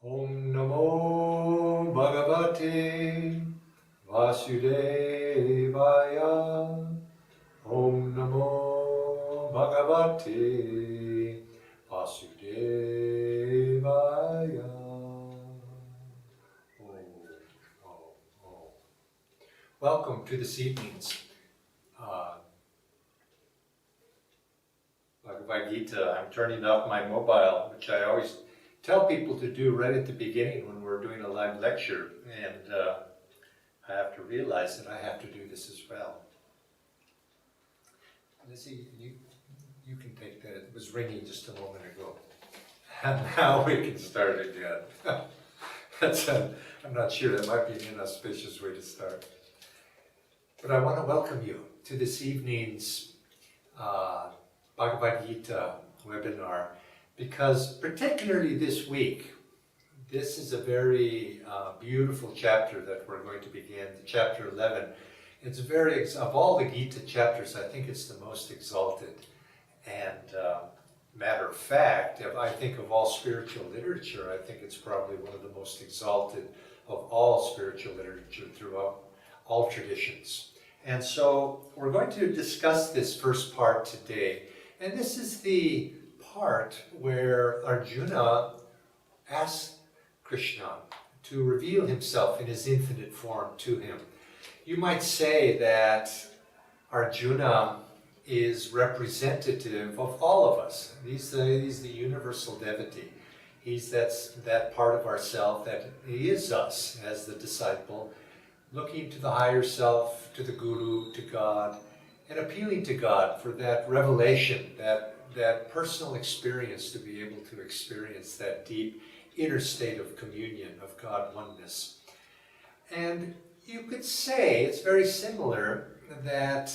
Om Namo Bhagavate Vasudevaya. Om Namo Bhagavate Vasudevaya. Welcome to this evening's Bhagavad Gita. I'm turning off my mobile, which I always tell people to do right at the beginning when we're doing a live lecture, and I have to realize that I have to do this as well. Lizzie, you can take that. It was ringing just a moment ago. And now we can start again. I'm not sure, that might be an inauspicious way to start. But I want to welcome you to this evening's Bhagavad Gita webinar, because particularly this week, this is a very beautiful chapter that we're going to begin, chapter 11. It's of all the Gita chapters, I think it's the most exalted. And matter of fact, if I think of all spiritual literature, I think it's probably one of the most exalted of all spiritual literature throughout all traditions. And so we're going to discuss this first part today. And this is the part where Arjuna asks Krishna to reveal himself in his infinite form to him. You might say that Arjuna is representative of all of us. He's the universal devotee. He's that part of ourself that he is us as the disciple, looking to the higher self, to the Guru, to God, and appealing to God for that revelation, that personal experience, to be able to experience that deep inner state of communion, of God oneness. And you could say it's very similar that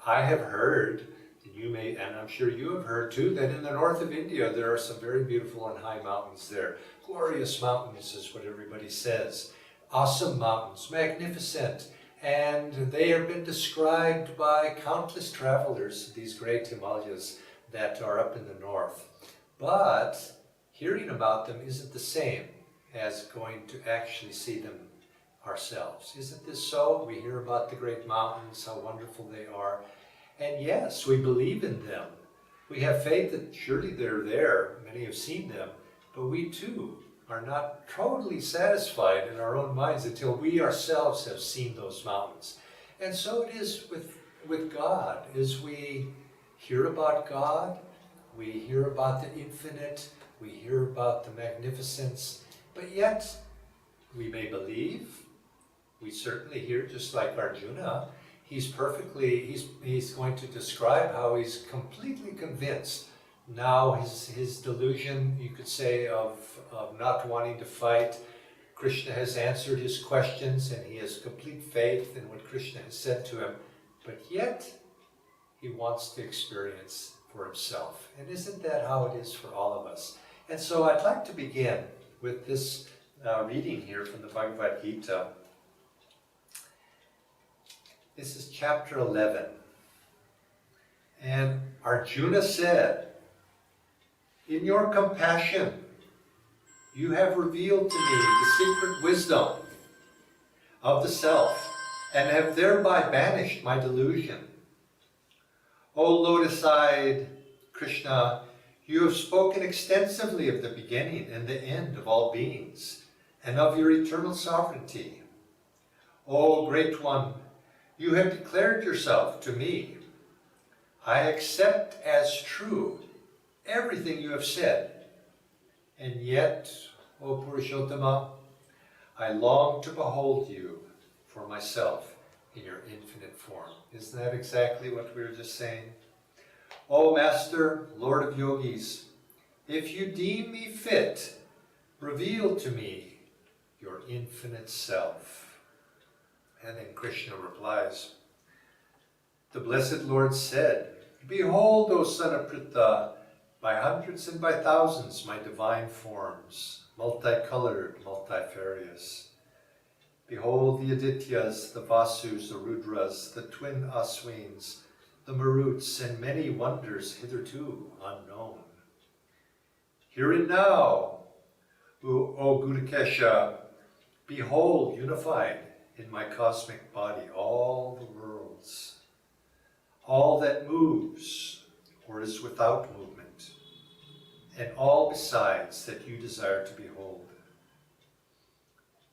I have heard, and I'm sure you have heard too, that in the north of India there are some very beautiful and high mountains there. Glorious mountains is what everybody says. Awesome mountains, magnificent. And they have been described by countless travelers, these great Himalayas that are up in the north. But hearing about them isn't the same as going to actually see them ourselves. Isn't this so? We hear about the great mountains, how wonderful they are. And yes, we believe in them. We have faith that surely they're there. Many have seen them. But we too are not totally satisfied in our own minds until we ourselves have seen those mountains. And so it is with God. As we hear about God, we hear about the infinite, we hear about the magnificence, but yet we may believe. We certainly hear, just like Arjuna, he's going to describe how he's completely convinced. Now his delusion, you could say, of not wanting to fight, Krishna has answered his questions and he has complete faith in what Krishna has said to him, but yet he wants to experience for himself. And isn't that how it is for all of us? And so I'd like to begin with this reading here from the Bhagavad Gita. This is chapter 11. And Arjuna said, "In your compassion, you have revealed to me the secret wisdom of the self, and have thereby banished my delusion. O lotus-eyed Krishna, you have spoken extensively of the beginning and the end of all beings, and of your eternal sovereignty. O Great One, you have declared yourself to me. I accept as true everything you have said, and yet, O Purushottama, I long to behold you for myself in your infinite form." Isn't that exactly what we were just saying? "O Master, Lord of Yogis, if you deem me fit, reveal to me your infinite self." And then Krishna replies, "The Blessed Lord said, 'Behold, O son of Pritha, by hundreds and by thousands my divine forms, multicolored, multifarious. Behold the Adityas, the Vasus, the Rudras, the twin Aswins, the Maruts, and many wonders hitherto unknown. Here and now, O Gudakesha, behold, unified in my cosmic body, all the worlds, all that moves or is without movement, and all besides that you desire to behold.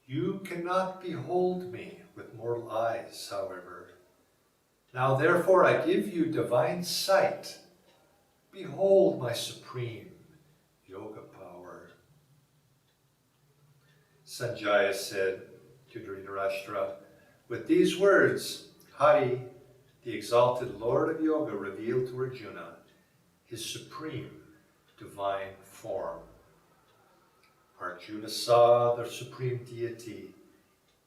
You cannot behold me with mortal eyes, however. Now therefore I give you divine sight. Behold my supreme yoga power. Sanjaya said to Dhritarashtra, with these words, Hari, the exalted Lord of Yoga, revealed to Arjuna his supreme divine form. Arjuna saw the supreme deity,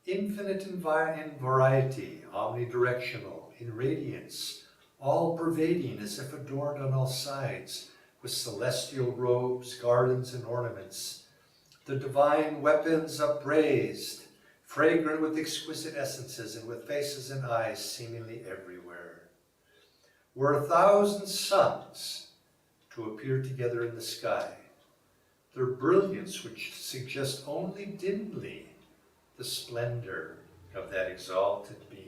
infinite in variety, omnidirectional, in radiance, all-pervading as if adorned on all sides, with celestial robes, gardens, and ornaments, the divine weapons upraised, fragrant with exquisite essences and with faces and eyes seemingly everywhere. Were 1,000 suns to appear together in the sky, their brilliance which suggests only dimly the splendor of that exalted being.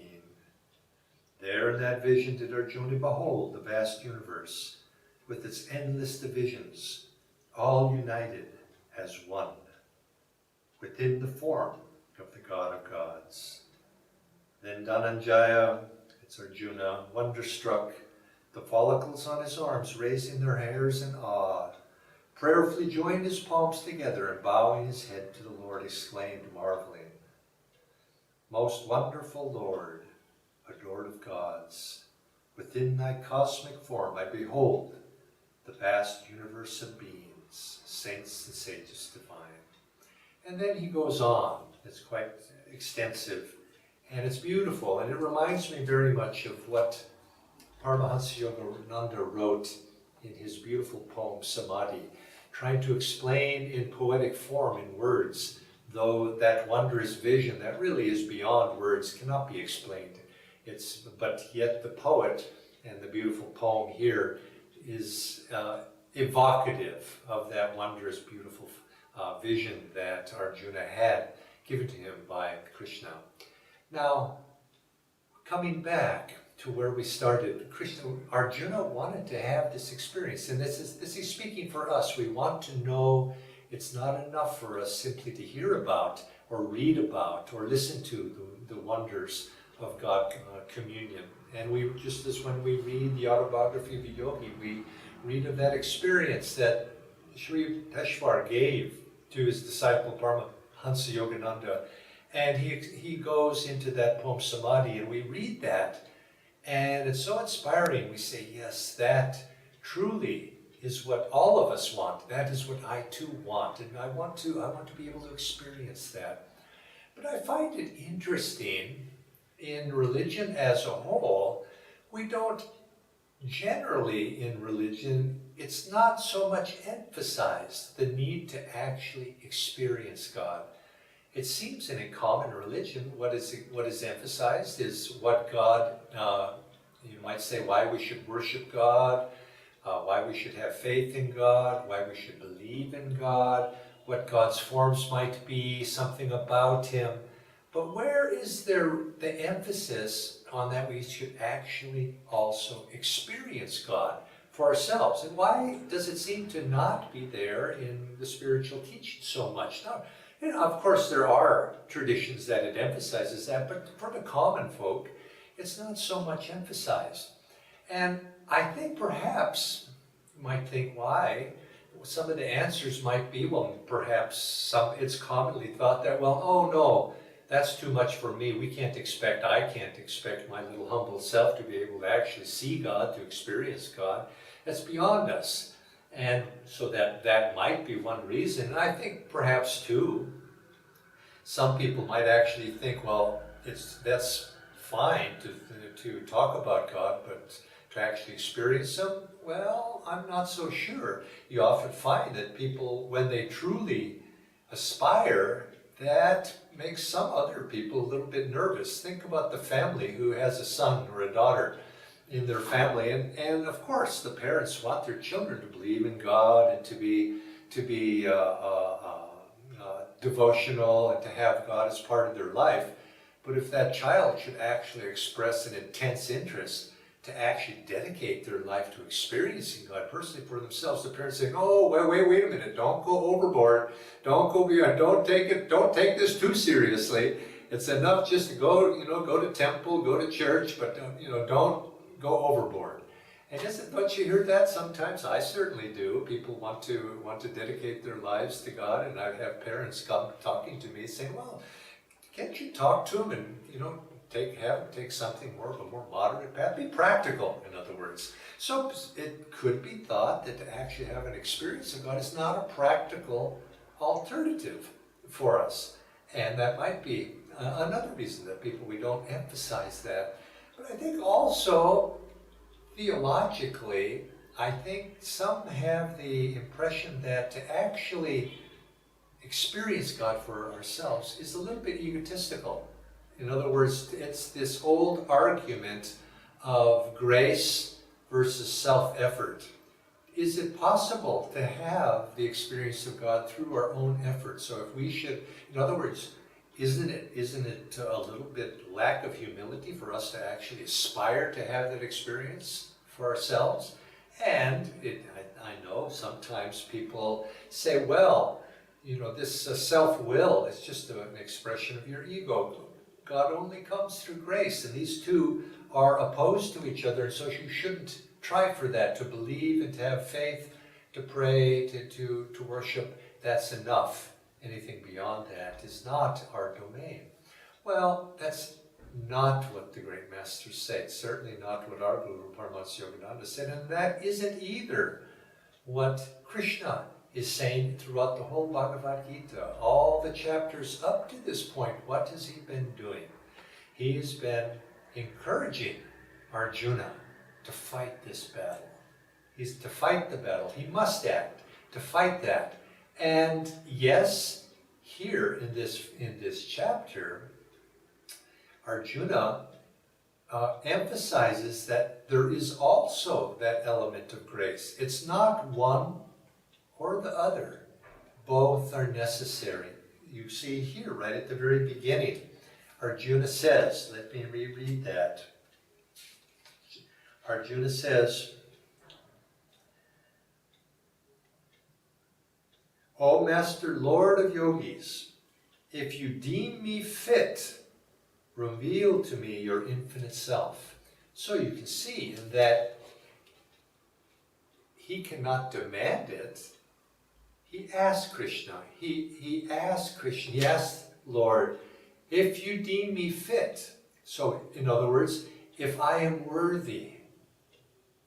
There in that vision did Arjuna behold the vast universe with its endless divisions, all united as one, within the form of the God of gods. Then Dhananjaya, it's Arjuna, wonderstruck, the follicles on his arms raising their hairs in awe, prayerfully joined his palms together and bowing his head to the Lord, exclaimed, marveling, most wonderful Lord, adored of gods, within thy cosmic form I behold the vast universe of beings, saints and sages divine. And then he goes on. It's quite extensive, and it's beautiful, and it reminds me very much of what Paramahansa Yogananda wrote in his beautiful poem Samadhi, trying to explain in poetic form, in words, though that wondrous vision that really is beyond words cannot be explained. But yet the poet and the beautiful poem here is evocative of that wondrous, beautiful vision that Arjuna had given to him by Krishna. Now, coming back to where we started, Arjuna wanted to have this experience, and this is speaking for us. We want to know it's not enough for us simply to hear about or read about or listen to the wonders of God communion. And we, just as when we read the autobiography of a yogi, we read of that experience that Sri Teshwar gave to his disciple Paramahansa Yogananda. And he goes into that poem Samadhi, and we read that, and it's so inspiring. We say, yes, that truly is what all of us want. That is what I too want, and I want to be able to experience that. But I find it interesting, in religion as a whole, we don't generally in religion, it's not so much emphasized the need to actually experience God. It seems in a common religion, what is emphasized is what God, you might say why we should worship God, why we should have faith in God, why we should believe in God, what God's forms might be, something about Him. But where is there the emphasis on that we should actually also experience God for ourselves? And why does it seem to not be there in the spiritual teaching so much? Now, you know, of course, there are traditions that it emphasizes that, but for the common folk, it's not so much emphasized. And I think perhaps, you might think why, some of the answers might be, well, perhaps it's commonly thought that, well, oh no, that's too much for me. I can't expect my little humble self to be able to actually see God, to experience God. That's beyond us. And so that might be one reason. And I think perhaps too, some people might actually think, well, that's fine to talk about God, but to actually experience Him, well, I'm not so sure. You often find that people, when they truly aspire, that makes some other people a little bit nervous. Think about the family who has a son or a daughter in their family, and of course the parents want their children to believe in God and to be devotional and to have God as part of their life. But if that child should actually express an intense interest to actually dedicate their life to experiencing God personally for themselves, the parents saying, "Oh, wait a minute! Don't go overboard. Don't go beyond. Don't take this too seriously. It's enough just to go, go to temple, go to church, but don't go overboard." And don't you hear that sometimes? I certainly do. People want to dedicate their lives to God, and I have parents come talking to me saying, "Well, can't you talk to them and have them take something more of a more moderate path? Be practical, in other words." So it could be thought that to actually have an experience of God is not a practical alternative for us, and that might be another reason that we don't emphasize that. But I think also, theologically, I think some have the impression that to actually experience God for ourselves is a little bit egotistical. In other words, it's this old argument of grace versus self-effort. Is it possible to have the experience of God through our own effort? So if we should, in other words, isn't it a little bit lack of humility for us to actually aspire to have that experience for ourselves? And I know sometimes people say, well, this self-will is just an expression of your ego. God only comes through grace, and these two are opposed to each other, and so you shouldn't try for that. To believe and to have faith, to pray, to worship, that's enough. Anything beyond that is not our domain. Well, that's not what the great masters say. Certainly not what our Guru Paramahansa Yogananda said, and that isn't either what Krishna is saying throughout the whole Bhagavad Gita. All the chapters up to this point, what has he been doing? He has been encouraging Arjuna to fight this battle. He's to fight the battle. He must act to fight that. And yes, here in this chapter, Arjuna emphasizes that there is also that element of grace. It's not one or the other. Both are necessary. You see here, right at the very beginning, Arjuna says, let me reread that. Arjuna says, "O Master Lord of Yogis, if you deem me fit, reveal to me your infinite self." So you can see in that he cannot demand it. He asked Krishna. He asked Krishna. He asked Lord, "If you deem me fit." So, in other words, if I am worthy,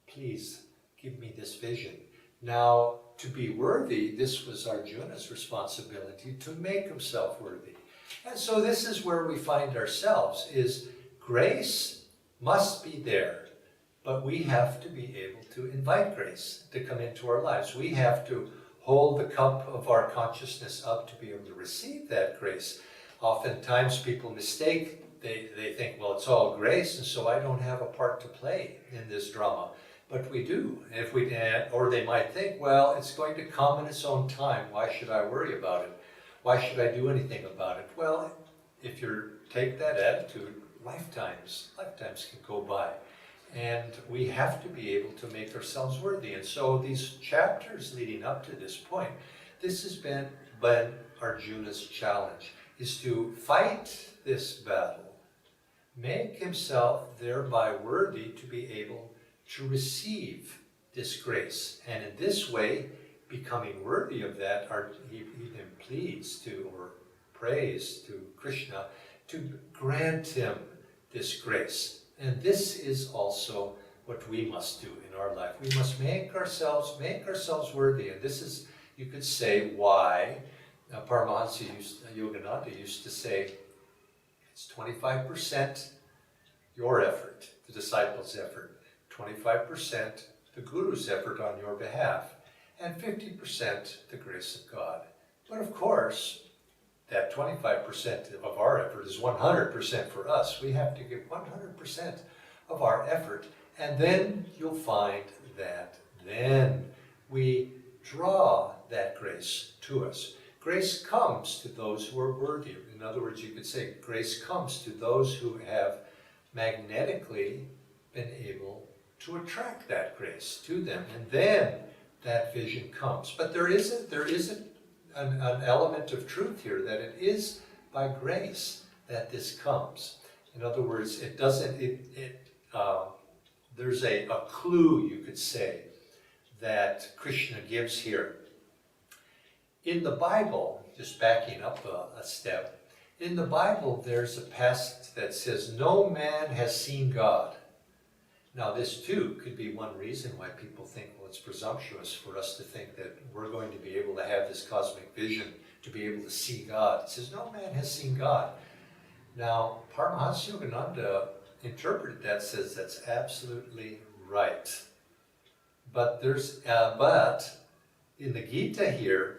please give me this vision. Now, to be worthy, this was Arjuna's responsibility, to make himself worthy. And so this is where we find ourselves, is grace must be there, but we have to be able to invite grace to come into our lives. We have to hold the cup of our consciousness up to be able to receive that grace. Oftentimes people mistake, they think, well, it's all grace, and so I don't have a part to play in this drama. But we do. Or they might think, well, it's going to come in its own time. Why should I worry about it? Why should I do anything about it? Well, if you take that attitude, lifetimes can go by. And we have to be able to make ourselves worthy. And so these chapters leading up to this point, this has been Arjuna's challenge, is to fight this battle, make himself thereby worthy to be able to receive this grace. And in this way, becoming worthy of that, he then pleads to, or prays to Krishna to grant him this grace. And this is also what we must do in our life. We must make ourselves worthy. And this is, you could say, why Paramahansa Yogananda used to say, it's 25% your effort, the disciple's effort, 25% the Guru's effort on your behalf, and 50% the grace of God. But of course, that 25% of our effort is 100% for us. We have to give 100% of our effort, and then you'll find that then we draw that grace to us. Grace comes to those who are worthy. In other words, you could say grace comes to those who have magnetically been able to attract that grace to them. And then that vision comes. But there is an element of truth here, that it is by grace that this comes. In other words, it doesn't, there's a clue, you could say, that Krishna gives here. In the Bible, just backing up a step, in the Bible there's a passage that says, no man has seen God. Now this too could be one reason why people think, well, it's presumptuous for us to think that we're going to be able to have this cosmic vision, to be able to see God. It says, no man has seen God. Now, Paramahansa Yogananda interpreted that, says that's absolutely right. But in the Gita here,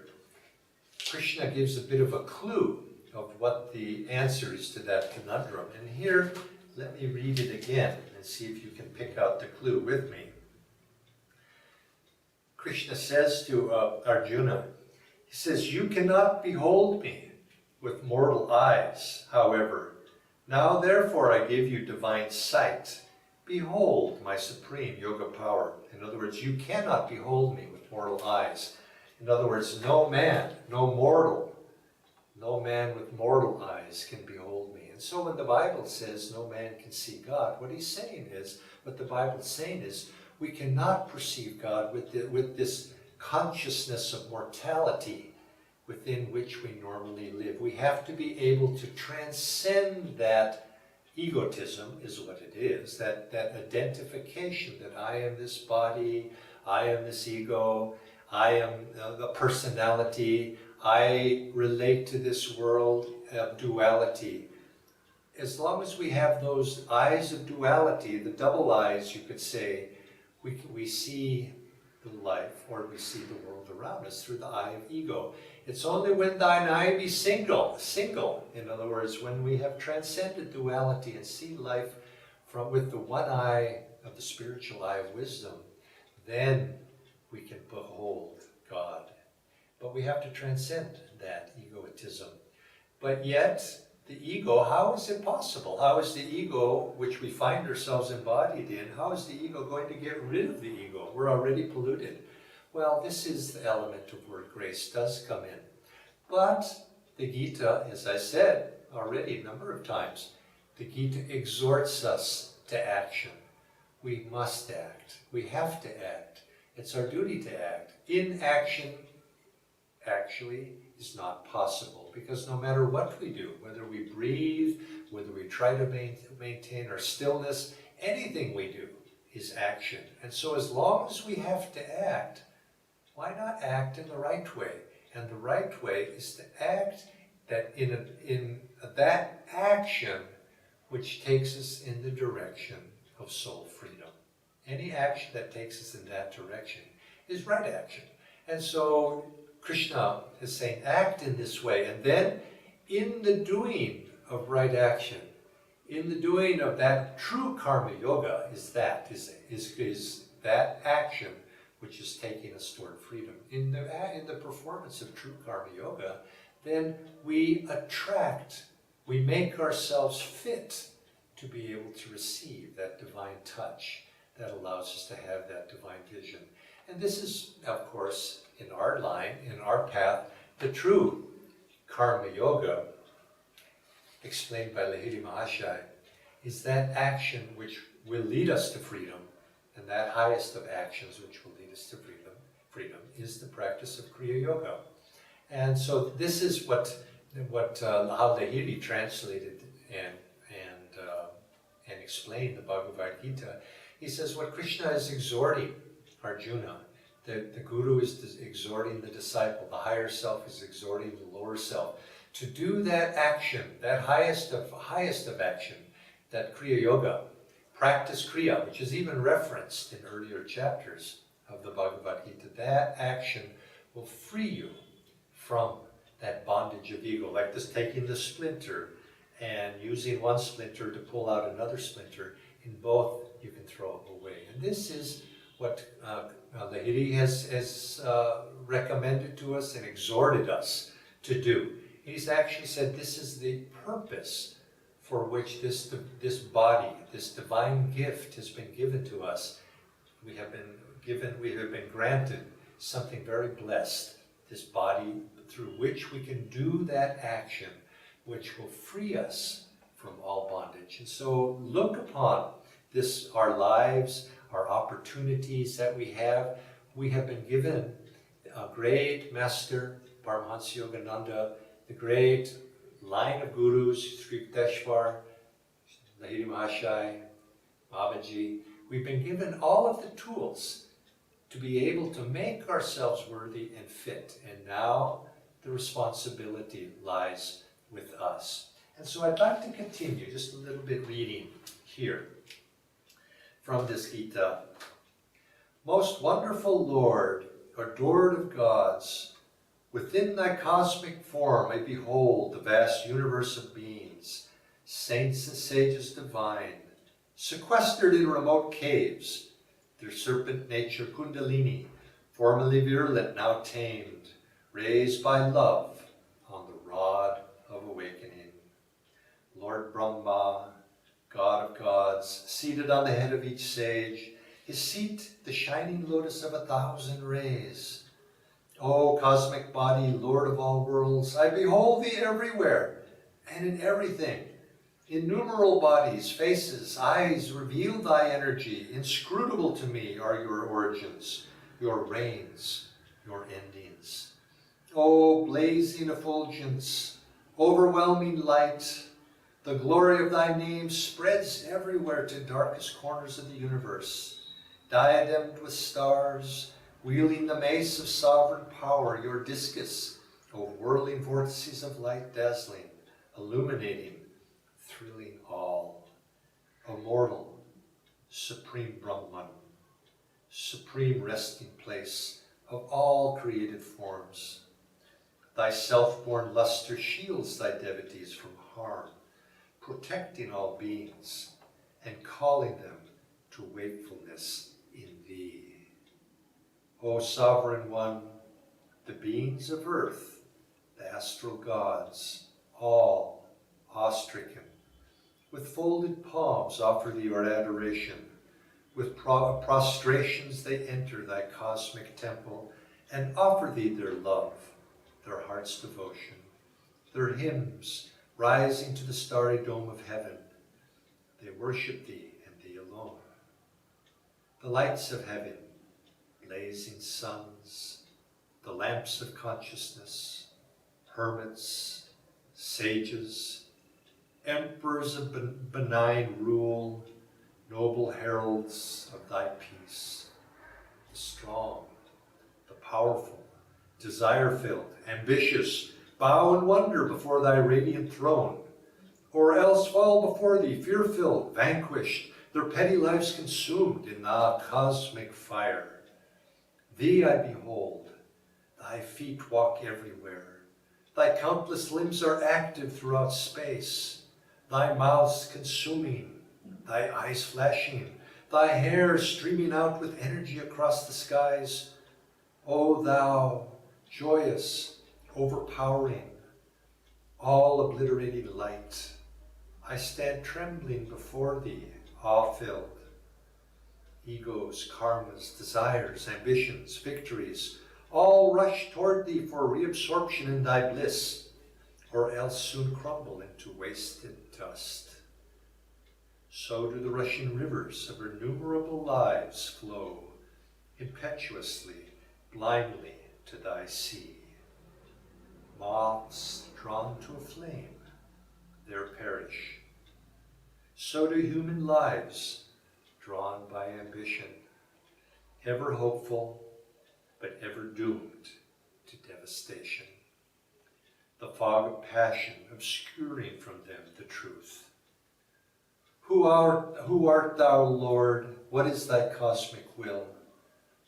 Krishna gives a bit of a clue of what the answer is to that conundrum. And here, let me read it again and see if you can pick out the clue with me. Krishna says to Arjuna, he says, you cannot behold me with mortal eyes, however. Now therefore I give you divine sight. Behold my supreme yoga power. In other words, you cannot behold me with mortal eyes. In other words, no man, no man with mortal eyes can behold me. And so when the Bible says no man can see God, what the Bible's saying is, we cannot perceive God with this consciousness of mortality within which we normally live. We have to be able to transcend that egotism, is what it is, that identification that I am this body, I am this ego, I am the personality, I relate to this world of duality. As long as we have those eyes of duality, the double eyes, you could say, we see the life, or we see the world around us through the eye of ego. It's only when thine eye be single, in other words, when we have transcended duality and see life with the one eye of the spiritual eye of wisdom, then we can behold God. But we have to transcend that egotism. But yet, the ego, how is it possible? How is the ego, which we find ourselves embodied in, how is the ego going to get rid of the ego? We're already polluted. Well, this is the element of where grace does come in. But the Gita, as I said already a number of times, the Gita exhorts us to action. We must act. We have to act. It's our duty to act. Inaction actually is not possible, because no matter what we do, whether we breathe, whether we try to maintain our stillness, anything we do is action. And so as long as we have to act, why not act in the right way? And the right way is to act that in that action which takes us in the direction of soul freedom. Any action that takes us in that direction is right action. And so Krishna is saying, act in this way. And then in the doing of right action, in the doing of that true karma yoga, is that action which is taking us toward freedom. In the performance of true karma yoga, then we make ourselves fit to be able to receive that divine touch that allows us to have that divine vision. And this is, of course, in our line, in our path, the true karma yoga, explained by Lahiri Mahashaya, is that action which will lead us to freedom, and that highest of actions which will lead us to freedom is the practice of Kriya Yoga. And so this is how Lahiri translated and explained the Bhagavad Gita. He says what Krishna is exhorting Arjuna, the Guru is exhorting the disciple, the higher self is exhorting the lower self, to do that action, that highest of action, that Kriya Yoga, practice Kriya, which is even referenced in earlier chapters of the Bhagavad Gita. That action will free you from that bondage of ego, like this taking the splinter and using one splinter to pull out another splinter. In both, you can throw it away. And this is what Lahiri has recommended to us and exhorted us to do. He's actually said this is the purpose for which this body, this divine gift has been given to us. We have been granted something very blessed, this body through which we can do that action which will free us from all bondage. And so look upon this, our lives, our opportunities that we have. We have been given a great master, Paramahansa Yogananda, the great line of gurus, Sri Yukteswar, Lahiri Mahashai, Babaji. We've been given all of the tools to be able to make ourselves worthy and fit. And now the responsibility lies with us. And so I'd like to continue just a little bit reading here from this Gita. Most wonderful Lord, adored of gods, within thy cosmic form I behold the vast universe of beings, saints and sages divine, sequestered in remote caves, their serpent nature Kundalini, formerly virulent, now tamed, raised by love on the rod of awakening. Lord Brahma, God of gods, seated on the head of each sage, his seat the shining lotus of 1,000 rays. O cosmic body, Lord of all worlds, I behold thee everywhere and in everything. Innumerable bodies, faces, eyes reveal thy energy. Inscrutable to me are your origins, your reigns, your endings. O blazing effulgence, overwhelming light, the glory of thy name spreads everywhere to darkest corners of the universe. Diademed with stars, wielding the mace of sovereign power, your discus, O whirling vortices of light dazzling, illuminating, thrilling all. Immortal, supreme Brahman, supreme resting place of all created forms. Thy self-born luster shields thy devotees from harm, protecting all beings and calling them to wakefulness in thee. O Sovereign One, the beings of earth, the astral gods, all awe-stricken, with folded palms offer thee your adoration. With prostrations they enter thy cosmic temple and offer thee their love, their heart's devotion, their hymns rising to the starry dome of heaven. They worship thee and thee alone. The lights of heaven, blazing suns, the lamps of consciousness, hermits, sages, emperors of benign rule, noble heralds of thy peace, the strong, the powerful, desire-filled, ambitious, bow in wonder before thy radiant throne, or else fall before thee, fear-filled, vanquished, their petty lives consumed in thy cosmic fire. Thee I behold, thy feet walk everywhere, thy countless limbs are active throughout space, thy mouth's consuming, thy eyes flashing, thy hair streaming out with energy across the skies. O thou, joyous, overpowering, all obliterating light, I stand trembling before thee, awe-filled. Egos, karmas, desires, ambitions, victories, all rush toward thee for reabsorption in thy bliss, or else soon crumble into wasted dust. So do the rushing rivers of innumerable lives flow, impetuously, blindly to thy sea. Moths drawn to a flame, there perish. So do human lives, drawn by ambition, ever hopeful, but ever doomed to devastation. The fog of passion obscuring from them the truth. Who art thou, Lord? What is thy cosmic will?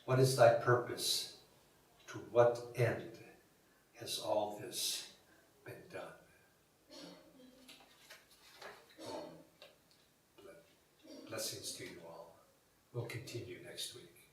What is thy purpose? To what end has all this been done? Blessings to you all. We'll continue next week.